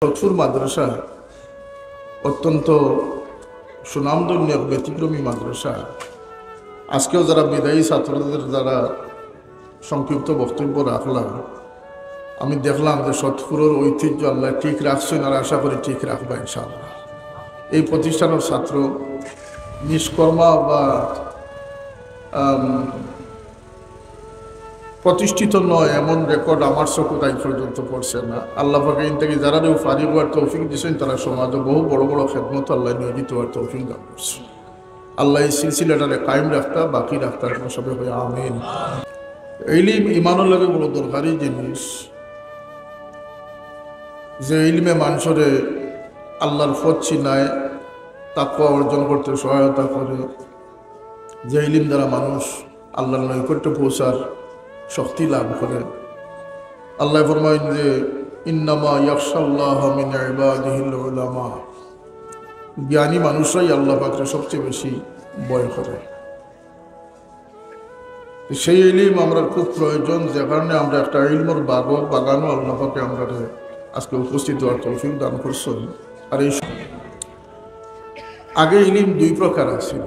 সৎপুর মাদ্রাসা অত্যন্ত সুনামধন্য ব্যতিক্রমী মাদ্রাসা। আজকেও যারা বিদায়ী ছাত্রদের যারা সংক্ষিপ্ত বক্তব্য রাখলাম, আমি দেখলাম যে সৎপুরের ঐতিহ্য আল্লাহ ঠিক রাখছেন, আর আশা করি ঠিক রাখবা ইনশাআল্লাহ। এই প্রতিষ্ঠানের ছাত্র নিষ্কর্মা বা প্রতিষ্ঠিত নয় এমন রেকর্ড আমার চোখে তাই পর্যন্ত পড়ছে না। আল্লাহ পাকে ইন থেকে যারা ফারিগ হওয়ার তৌফিক দিয়েছেন, তারা সমাজে বহু বড় বড় খেদমত আল্লাহ নিয়োজিত হওয়ার তৌফিক দান করছে। আল্লাহ এই সিলসিলাটারে কায়েম রাখতা, বাকি রাখতা সবে হয়ে আমিন। ইলম ইমানের লাগে বড় দরকারি জিনিস, যে ইলমে মানুষের আল্লাহর পথ চিনায়, তাকওয়া অর্জন করতে সহায়তা করে, যে ইলম দ্বারা মানুষ আল্লাহর নৈকট্য পৌঁছার শক্তি লাভ করে। আল্লাহ ফরমায়েন যে ইন্নামা ইয়াখশাল্লাহ মিন ইবাদিহিল উলামা, জ্ঞানী মানুষরাই আল্লাহ পাকের সবচেয়ে বেশি ভয় করে। সেই ইলম আমরা খুব প্রয়োজন, যে কারণে আমরা একটা ইলমের বাগানও আল্লাহ পাকে আমরা আজকে উপস্থিত হওয়ার তৌফিক দান করছেন। আর এই আগে ইলম দুই প্রকার আছে।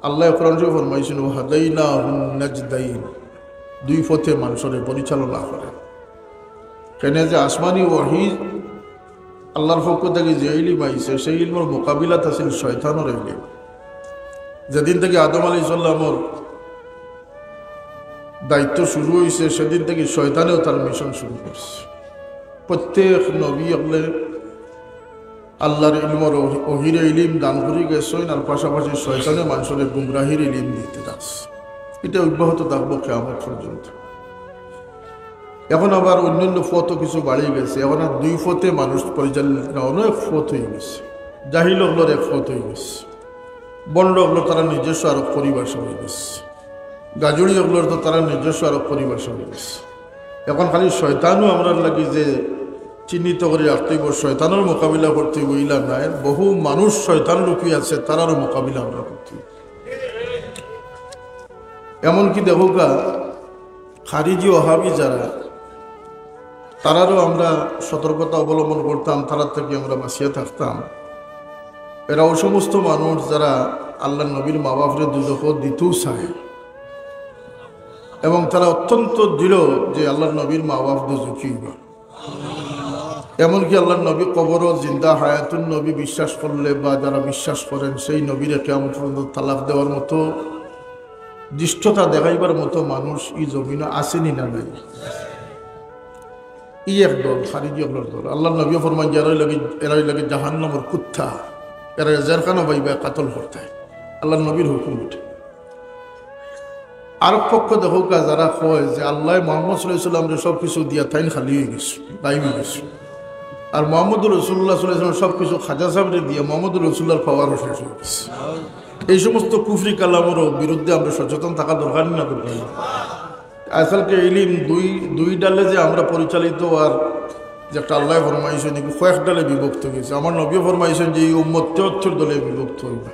আল্লাহ কোরআনে ফরমাইছেন ওয়াহাদাইনাহুন নাজদাইন, দুই পথে মানুষের পরিচালনা করে। কেন যে আসমানি ওয়াহি আল্লাহর পক্ষ থেকে যে ইলম আইছে, সেই ইলমের মোকাবিলাত আছিল শয়তানের ইলম। যেদিন থেকে আদম আলাইহিস সালামের দায়িত্ব শুরু হয়েছে, সেদিন থেকে শয়তানেও তার মিশন শুরু করছে। প্রত্যেক নবী আল্লাহর ইলমের ওহিরে ইলিম দান করে গেছেন, আর পাশাপাশি শয়তানে মানুষের গুমরাহির ইলিম দিতে যাচ্ছে। এটা অব্যাহত থাকবো কিয়ামত পর্যন্ত। এখন আবার অন্যান্য পথও কিছু বাড়িয়ে গেছে। এখন আর দুই পথে মানুষ পরিচালিত অনেক পথ হয়ে গেছে। জাহিল হলোর এক পথ হয়ে গেছে, বন্ড হলো তারা নিজস্ব আরো পরিভাষা হয়ে গেছে, গাজুড়ি হলোর তো তারা নিজস্ব আরো পরিভাষা হয়ে গেছে। এখন খালি শয়তানও আমরা লাগি যে চিহ্নিত করে রাখতে হইব, শয়তানের মোকাবিলা করতে হইব ইলা নাই, বহু মানুষ শয়তান রূপী আছে, তারারও মোকাবিলা আমরা করতে হইব। এমনকি দেখোগা খারিজি ওহাবি যারা, তারারও আমরা সতর্কতা অবলম্বন করতাম, তারার থেকে আমরা বাঁচিয়ে থাকতাম। এরা ওই সমস্ত মানুষ যারা আল্লাহ নবীর মা বাপরে দুদক দিতেও চায়, এবং তারা অত্যন্ত দৃঢ় যে আল্লাহ নবীর মা বাপ দুজকি। এমনকি আল্লাহ নবী কবর জিন্দা হায়াতুন নবী বিশ্বাস করলে বা যারা বিশ্বাস করেন, সেই নবীর কিয়ামত পর্যন্ত তালাক দেওয়ার মতো দৃষ্টতা দেখাইবার মতো মানুষ এই জমিনে আসেনি না নাই। ই এক দল, খারিজি দল। আল্লাহ নবী ফরমান এরাই লাগে জাহান্নামের কুত্তা, এরা জেরখানা বাইবা কাতল করতে। আল্লাহ নবীর হুকুম উঠে। আর পক্ষ দেখো যারা কয় যে আল্লাহ মোহাম্মদ সাল্লাল্লাহু আলাইহি ওয়াসাল্লাম সব কিছু দিয়া তাইন খালি হয়ে গেছে, তাই হয়ে গেছে, আর মোহাম্মদুর রাসূলুল্লাহ সাল্লাল্লাহু আলাইহি ওয়াসাল্লাম সব কিছু খাজা সাহেবরে দিয়ে মোহাম্মদুর রাসূলুল্লাহর পাওয়ার শেষ হয়ে গেছে। এই সমস্ত কুফরি কালামের বিরুদ্ধে আমরা সচেতন থাকা দরকার না দরকার। আজকালকে ইলিম দুই ডালে যে আমরা পরিচালিত, আর যে একটা আল্লাহ ফরমাইছেন কয়েক ডালে বিভক্ত হয়েছে। আমার নবী ফরমাইছেন যে এই উম্মত 73 দলে বিভক্ত হইবে,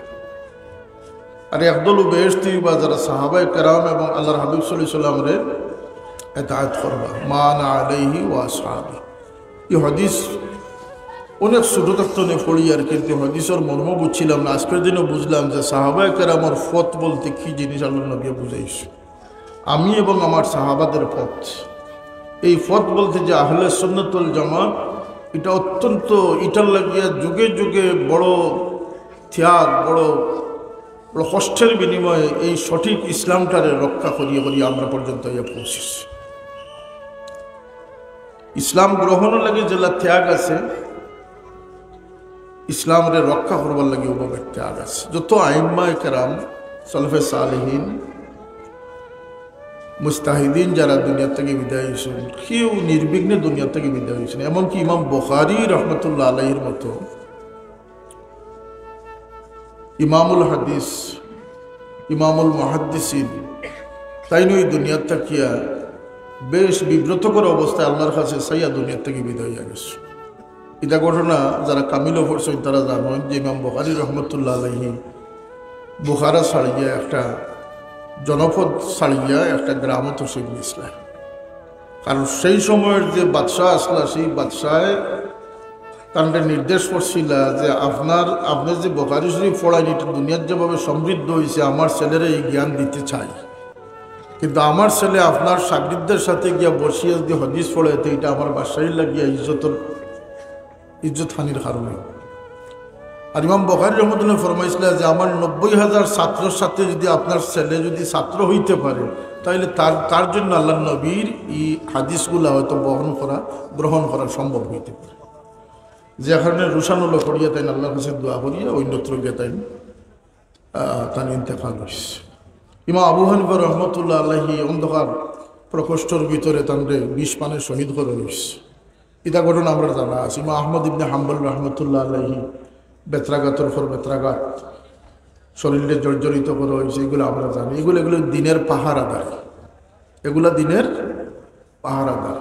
আর একদল বেহেশতি বা যারা সাহাবায়ে কেরাম এবং আল্লাহর হাবিব সাল্লাল্লাহু আলাইহি ওয়াসাল্লামের ইতাআত করবা, মান আলাইহি ওয়া আসহাবি। এই হাদিস অনেক ছোট থাকতে পড়ি, আর কিন্তু হাদিসের মর্ম বুঝছিলাম না। আজকের দিনে বুঝলাম যে সাহাবায়ে কেরামের পথ বলতে কি জিনিস আল্লাহ নবী বুঝাইছে। আমি এবং আমার সাহাবাদের পথ, এই পথ বলতে যে আহলে সুন্নাত ওয়াল জামাত, এটা অত্যন্ত ইটার লাগিয়া যুগে যুগে বড় ত্যাগ, বড় বড় কষ্টের বিনিময়ে এই সঠিক ইসলামটারে রক্ষা করিয়ে করিয়ে আমরা পর্যন্ত ইয়ে পৌঁছেছি। ইসলাম গ্রহণের লাগে যেলা ত্যাগ আছে, ইসলামরে রক্ষা করবার লাগে ওভাবে ত্যাগ আছে। যত আইম্মায়ে কেরাম, সালফে সালেহিন, মুস্তাহিদিন যারা দুনিয়া থেকে বিদায় হয়েছেন, কেউ নির্বিঘ্নে দুনিয়া থেকে বিদায় হয়েছেন। এমনকি ইমাম বুখারী রহমতুল্লাহ আলাইহির মতো ইমামুল হাদিস, ইমামুল মুহাদ্দিসিন, তাই নয় দুনিয়ার থাকিয়া বেশ বিব্রতকর অবস্থায় আল্লাহর কাছে সাইয়া দুনিয়ার থেকে বিদায় হয়ে গেছে। এটা ঘটনা যারা কামিল পড়ছেন তারা জানেন যে ইমাম বুখারী রহমতুল্লাহ আলাইহি বুখারা ছাড়িয়া একটা জনপদ ছাড়িয়া একটা গ্রামে তশরিফ নিয়েছিলেন। কারণ সেই সময়ের যে বাদশাহ আসলা, সেই বাদশাহ তাদের নির্দেশ করছিল যে আপনি যে বুখারী শরীফ পড়াইনি এটা দুনিয়ার যেভাবে সমৃদ্ধ হয়েছে আমার ছেলেরা এই জ্ঞান দিতে চাই, কিন্তু আমার ছেলে আপনার শাগিরদের সাথে গিয়া বসিয়ে যদি হদিস পড়াইতে এটা আমার বাসায় লাগিয়া ইজ্জত হানির কারণে। আর ইমাম বুখারী রহমতুল্লাহ ফরমাইছিল যে আমার 90,000 ছাত্রের সাথে যদি আপনার ছেলে যদি ছাত্র হইতে পারে তাহলে তার জন্য আল্লাহ নবীর এই হাদিসগুলা হয়তো গ্রহণ করা সম্ভব হইতে পারে। যে কারণে রুশানুল্লাহ করিয়া তাই আল্লাহর কাছে দোয়া করিয়া অন্যত্র গিয়ে তার ইন্তেকাল হয়েছে। ইমাম আবু হানিফা রহমতুল্লাহ আলাইহি অন্ধকার প্রকোষ্ঠর ভিতরে তাঁরে 20 পানে শহীদ করে রয়েছে। এটা ঘটনা আমরা জানা আছে। ইমাম আহমদ ইবনে হাম্বল রহমতুল্লাহ আলাইহি বেত্রাঘাতের পর বেত্রাঘাত শরীরে জর্জরিত করা হয়েছে, এগুলো আমরা জানি। এগুলো দিনের পাহারাদার, এগুলা দিনের পাহারাদার।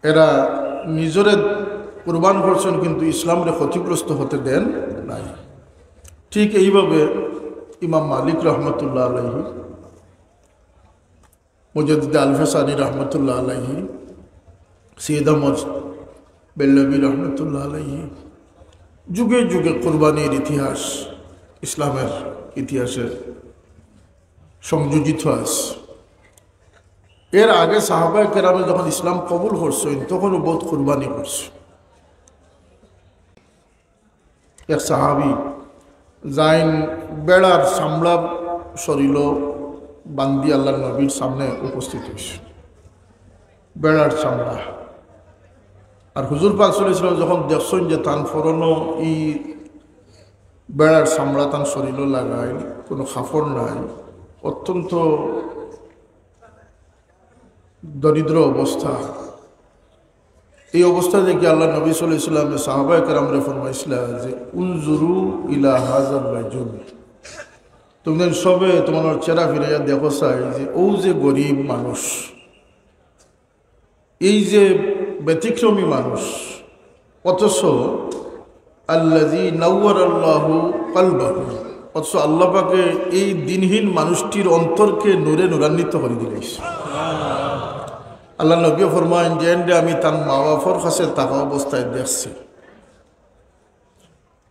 এরা নিজরে কুরবান করছেন কিন্তু ইসলামরে ক্ষতিগ্রস্ত হতে দেন নাই। ঠিক এইভাবে ইমাম মালিক রহমতুল্লাহ আলাইহি, মুজাদ্দিদ আল-ফাসানি রহমতুল্লাহ আলাইহি, সৈয়দ আহমদ বেল্লভী রহমতুল্লাহ আলাইহি, যুগে যুগে কুরবানির ইতিহাস ইসলামের ইতিহাসে সংযোজিত আছে। এর আগে সাহাবায়ে কেরামে যখন ইসলাম কবুল করছেন তখনও বহুত কুরবানি করছে। এক সাহাবি যাইন বেড়ার সামলা শরীর বান্দি আল্লাহ নবীর সামনে উপস্থিত হয়েছে, বেড়ার চামড়া। আর হুজুর পাক সাল্লাল্লাহু আলাইহি ওয়াসাল্লাম যখন দেখছেন যে তান ফরনো ই বেড়ার চামড়া তান শরীর লাগায়, কোনো খাফড় নাই, অত্যন্ত দরিদ্র অবস্থা, এই অবস্থা দেখে আল্লাহ নবী সাল্লাল্লাহু আলাইহি ওয়াসাল্লাম সাহাবায়ে কেরামরে ফরমাইছিলেন যে উনজুরু ইলা হাযাল রাজুল, তোমরা সবে তোমার চেহারা ফিরাইয়া দেখো চাই যে ও যে গরিব মানুষ, এই যে ব্যতিক্রমী মানুষ, অথচ আল্লাযী নাওয়ারাল্লাহু কলবাহু, অথচ আল্লাহ পাকে এই দিনহীন মানুষটির অন্তরকে নূরে নূরান্বিত করে দিলেন। আল্লাহ নবী ফরমায়েন যে আমি তার মা বাবার কাছে থাকা অবস্থায় দেখছি,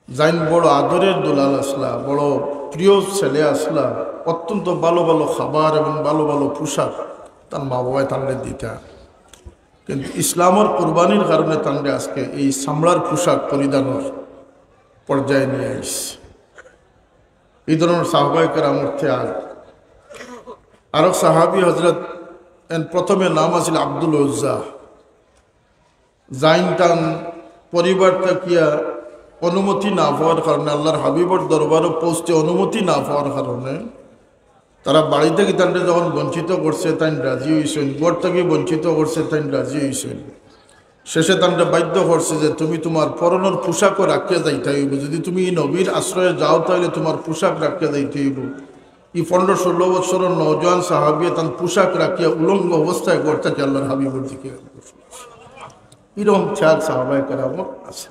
যাইন বড় আদরের দুলাল আসলা, বড় প্রিয় ছেলে আসলা, অত্যন্ত ভালো ভালো খাবার এবং ভালো ভালো পোশাক তার মা বাবায় তানলে দিতা, কিন্তু ইসলামের কুরবানির কারণে তানলে আজকে এই চামড়ার পোশাক পরিধানের পর্যায়ে নিয়ে আসছে। এই ধরনের সাহাবায়ে কেরামের মধ্যে আরো সাহাবী হযরত প্রথমে নাম আছিল আব্দুল উজ্জা, যাইন টান পরিবার থাকিয়া অনুমতি না পাওয়ার কারণে, আল্লাহর হাবিবর দরবারে পৌঁছতে অনুমতি না পাওয়ার কারণে তারা বাড়ি থেকে তাদের যখন বঞ্চিত করছে তাই রাজি হয়েছেন, গড় থেকে বঞ্চিত করছে তাই রাজি হয়েছেন। শেষে তাদের বাধ্য করছে যে তুমি তোমার পরনের পোশাকও রাখিয়া যাইতে হইব, যদি তুমি নবীর আশ্রয়ে যাও তাহলে তোমার পোশাক রাখিয়া যাইতে হইব। এই 15-16 বছরের নওজোয়ান সাহাবিয়া তার পোশাক রাখিয়া উলঙ্গ অবস্থায় গড় থেকে আল্লাহর হাবিবর দিকে, এরকম ত্যাগ সাহাবায়ে কেরামের আছে।